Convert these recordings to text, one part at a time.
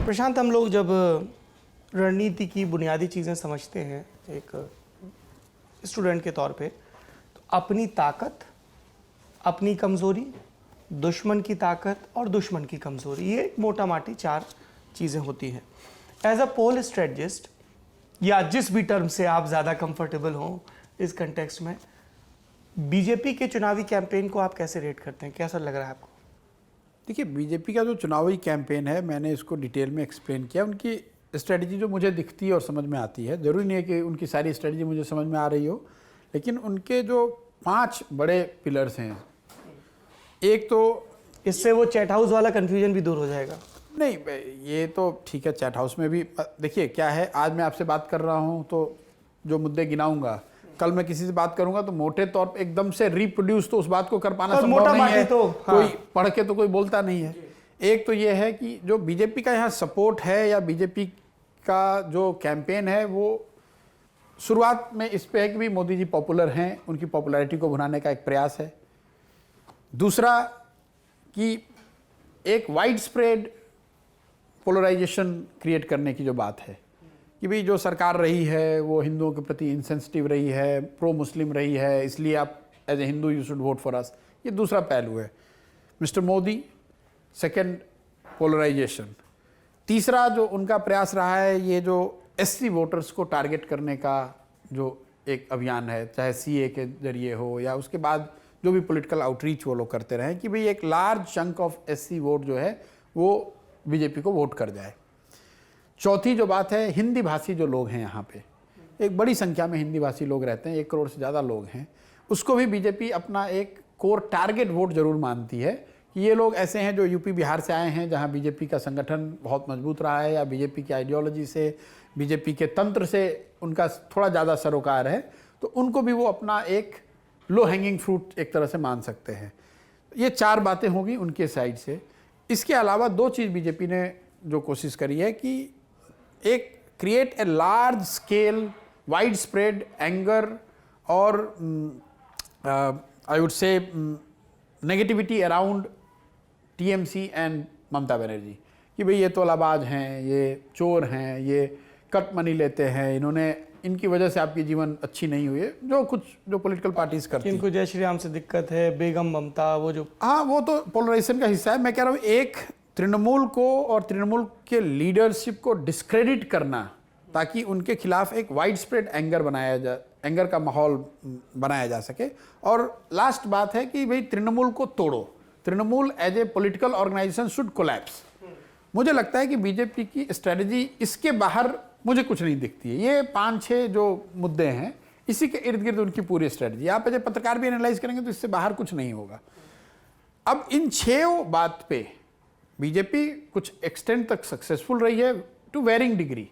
प्रशांत, हम लोग जब रणनीति की बुनियादी चीज़ें समझते हैं एक स्टूडेंट के तौर पे, तो अपनी ताकत, अपनी कमज़ोरी, दुश्मन की ताकत और दुश्मन की कमज़ोरी, ये मोटा माटी 4 चीज़ें होती हैं। एज अ पोल स्ट्रेटजिस्ट या जिस भी टर्म से आप ज़्यादा कंफर्टेबल हों इस कंटेक्स्ट में, बीजेपी के चुनावी कैंपेन को आप कैसे रेट करते हैं? कैसा लग रहा है आपको? देखिए, बीजेपी का जो चुनावी कैंपेन है, मैंने इसको डिटेल में एक्सप्लेन किया। उनकी स्ट्रेटजी जो मुझे दिखती है और समझ में आती है, ज़रूरी नहीं है कि उनकी सारी स्ट्रेटजी मुझे समझ में आ रही हो, लेकिन उनके जो 5 बड़े पिलर्स हैं, एक तो इससे वो चैट हाउस वाला कन्फ्यूजन भी दूर हो जाएगा। नहीं, ये तो ठीक है, चैट हाउस में भी देखिए क्या है, आज मैं आपसे बात कर रहा हूँ तो जो मुद्दे गिनाऊंगा, कल मैं किसी से बात करूंगा तो मोटे तौर पे एकदम से रिप्रोड्यूस तो उस बात को कर पाना संभव नहीं है। तो कोई पढ़ के तो कोई बोलता नहीं है। एक तो ये है कि जो बीजेपी का यहाँ सपोर्ट है या बीजेपी का जो कैंपेन है, वो शुरुआत में इस पे है कि भी मोदी जी पॉपुलर हैं, उनकी पॉपुलैरिटी को भुनाने का एक प्रयास है। दूसरा कि एक वाइड स्प्रेड पोलराइजेशन क्रिएट करने की जो बात है कि भाई जो सरकार रही है वो हिंदुओं के प्रति इंसेंसिटिव रही है, प्रो मुस्लिम रही है, इसलिए आप as a Hindu you should vote for us. ये दूसरा पहलू है मिस्टर मोदी। Second, polarisation. तीसरा जो उनका प्रयास रहा है, ये जो एससी वोटर्स को टारगेट करने का जो एक अभियान है, चाहे सीए के जरिए हो या उसके बाद जो भी पॉलिटिकल आउटरीच वो लोग करते रहे कि भाई एक large chunk of SC vote जो है वो बीजेपी को वोट कर जाए। चौथी जो बात है, हिंदी भाषी जो लोग हैं यहाँ पे, एक बड़ी संख्या में हिंदी भाषी लोग रहते हैं, 1 करोड़ से ज़्यादा लोग हैं, उसको भी बीजेपी अपना एक कोर टारगेट वोट जरूर मानती है कि ये लोग ऐसे हैं जो यूपी बिहार से आए हैं, जहाँ बीजेपी का संगठन बहुत मजबूत रहा है या बीजेपी की आइडियोलॉजी से, बीजेपी के तंत्र से उनका थोड़ा ज़्यादा सरोकार है, तो उनको भी वो अपना एक लो हैंगिंग फ्रूट एक तरह से मान सकते हैं। ये 4 बातें होंगी उनके साइड से। इसके अलावा 2 चीज़ बीजेपी ने जो कोशिश करी है कि एक create a large scale wide spread anger और I would say negativity around TMC and Mamata Banerjee कि भाई ये तोलाबाज हैं, ये चोर हैं, ये कट मनी लेते हैं, इनकी वजह से आपकी जीवन अच्छी नहीं हुई है, जो पॉलिटिकल पार्टीज करती हैं। इनको जय श्री राम से दिक्कत है, बेगम ममता, वो जो वो तो पोलराइजेशन का हिस्सा है। मैं कह रहा हूँ एक तृणमूल को और तृणमूल के लीडरशिप को डिस्क्रेडिट करना ताकि उनके खिलाफ एक वाइड स्प्रेड एंगर का माहौल बनाया जा सके। और लास्ट बात है कि भाई तृणमूल को तोड़ो, Trinamool as a political organisation should collapse. मुझे लगता है कि बीजेपी की स्ट्रेटजी इसके बाहर मुझे कुछ नहीं दिखती है। ये 5-6 जो मुद्दे हैं, इसी के इर्द गिर्द उनकी पूरी स्ट्रेटजी। आप जब पत्रकार भी एनालाइज करेंगे तो इससे बाहर कुछ नहीं होगा। अब इन 6 बात पे बीजेपी कुछ एक्सटेंड तक सक्सेसफुल रही है टू वेरिंग डिग्री।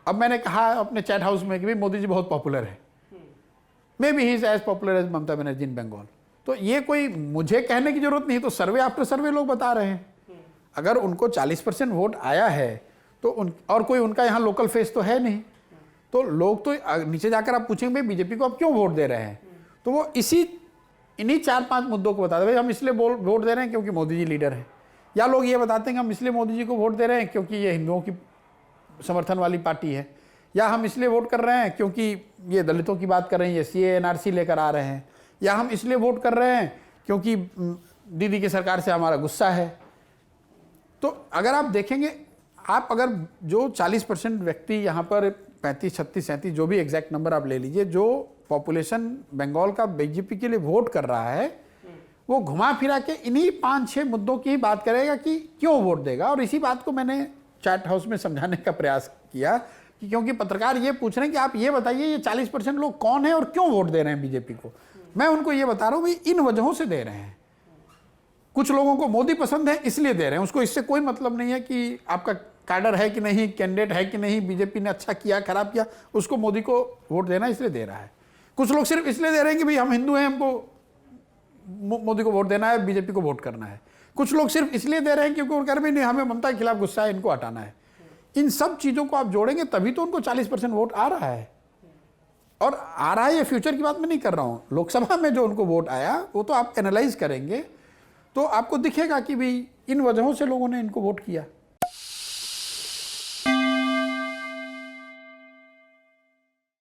अब मैंने कहा अपने चैट हाउस में कि भाई मोदी जी बहुत पॉपुलर है, may be he is as popular as Mamata Banerjee in Bengal. तो ये कोई मुझे कहने की जरूरत नहीं, तो सर्वे आफ्टर सर्वे लोग बता रहे हैं। अगर उनको 40% वोट आया है तो और कोई उनका यहाँ लोकल फेस तो है नहीं, तो लोग तो नीचे जाकर आप पूछेंगे भाई बीजेपी को आप क्यों वोट दे रहे हैं, तो वो इन्हीं 4-5 मुद्दों को बताते हैं। भाई हम इसलिए वोट दे रहे हैं क्योंकि मोदी जी लीडर हैं, या लोग ये बताते हैं कि हम इसलिए मोदी जी को वोट दे रहे हैं क्योंकि ये हिंदुओं की समर्थन वाली पार्टी है, या हम इसलिए वोट कर रहे हैं क्योंकि ये दलितों की बात कर रहे हैं, ये सीए एनआरसी लेकर आ रहे हैं, या हम इसलिए वोट कर रहे हैं क्योंकि दीदी की सरकार से हमारा गुस्सा है। तो अगर आप देखेंगे, आप अगर जो 40% व्यक्ति यहाँ पर 35, 36, 37 जो भी एग्जैक्ट नंबर आप ले लीजिए, जो पॉपुलेशन बंगाल का बीजेपी के लिए वोट कर रहा है, वो घुमा फिरा के इन्हीं 5-6 मुद्दों की ही बात करेगा कि क्यों वोट देगा। और इसी बात को मैंने चैट हाउस में समझाने का प्रयास किया कि क्योंकि पत्रकार ये पूछ रहे हैं कि आप ये बताइए ये 40% लोग कौन है और क्यों वोट दे रहे हैं बीजेपी को। मैं उनको ये बता रहा हूँ भाई इन वजहों से दे रहे हैं। कुछ लोगों को मोदी पसंद है इसलिए दे रहे हैं, उसको इससे कोई मतलब नहीं है कि आपका कैडर है कि नहीं, कैंडिडेट है कि नहीं, बीजेपी ने अच्छा किया खराब किया, उसको मोदी को वोट देना इसलिए दे रहा है। कुछ लोग सिर्फ इसलिए दे रहे हैं कि भाई हम हिंदू हैं, हमको मोदी को वोट देना है, बीजेपी को वोट करना है। कुछ लोग सिर्फ इसलिए दे रहे हैं क्योंकि वो कह रहे हैं नहीं हमें ममता के खिलाफ गुस्सा है, इनको हटाना है। इन सब चीज़ों को आप जोड़ेंगे तभी तो उनको 40% वोट आ रहा है। और आ रहा है, ये फ्यूचर की बात मैं नहीं कर रहा हूँ, लोकसभा में जो उनको वोट आया वो तो आप एनालाइज करेंगे तो आपको दिखेगा कि भाई इन वजहों से लोगों ने इनको वोट किया।